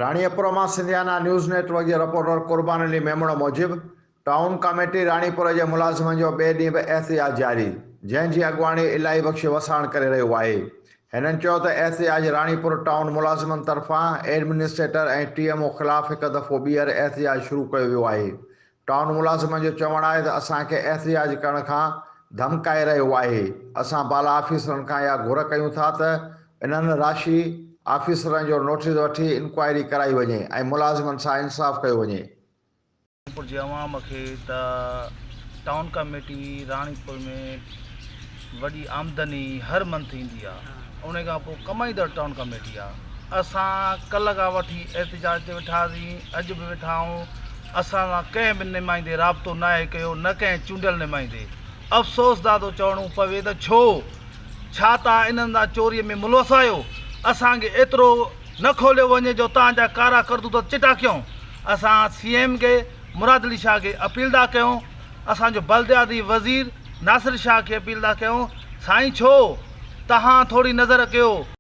राणीपुर में सन्धियाना नूज़ नेटवर्क के रिपोर्टर कुर्बान अली मेमण मूजिब टाउन कमेटी राणीपुर के मुलाज़िमन जो बे डी एहतिजाज जारी, जैंजी अगवाणी इलाही बख्श वसाण करे रहियो आहे। हिननि चयो त एहतिजाज राणीपुर टाउन मुलाज़िमन तरफां एडमिनिस्ट्रेटर ऐं टीएमओ ख़िलाफ़ हिकु दफ़ो ॿीहर एहतिजाज शुरू कयो वियो आहे। टाउन मुलाज़िमन जो चवणु आहे त असांखे एहतिजाज करण खां धमकाए रहियो आहे। असां बाला ऑफिसरनि खां इहा घुर कयूं था त इन्हनि राशि ऑफिसरनि जो नोटिस वठी इंक्वायरी कराई वञे ऐं मुलाज़िमनि सां इंसाफ़ कयो वञे। राणीपुर जे अवाम खे त टाउन कमेटी राणीपुर में वॾी आमदनी हर मंथ ईंदी आहे, उन खां पोइ कमाईंदड़ टाउन कमेटी आहे। असां कल्ह खां वठी एहतिजाज ते वेठासीं, अॼु बि वेठा आहियूं। असां सां कंहिं बि नुमाइंदे राब्तो न आहे कयो, न कंहिं चूंडियल नुमाइंदे। अफ़सोस दादो चवणो पवे त छा तव्हां इन्हनि सां चोरीअ में मुलवस आहियो? असांखे एतिरो न खोलियो वञे जो तव्हांजा कारा करतूत चिटा कयूं। असां CM के मुराद अली शाह खे अपील था कयूं, असांजो बलदियाती वज़ीर नासिर शाह खे अपील था कयूं, साईं छो तव्हां थोरी नज़र कयो।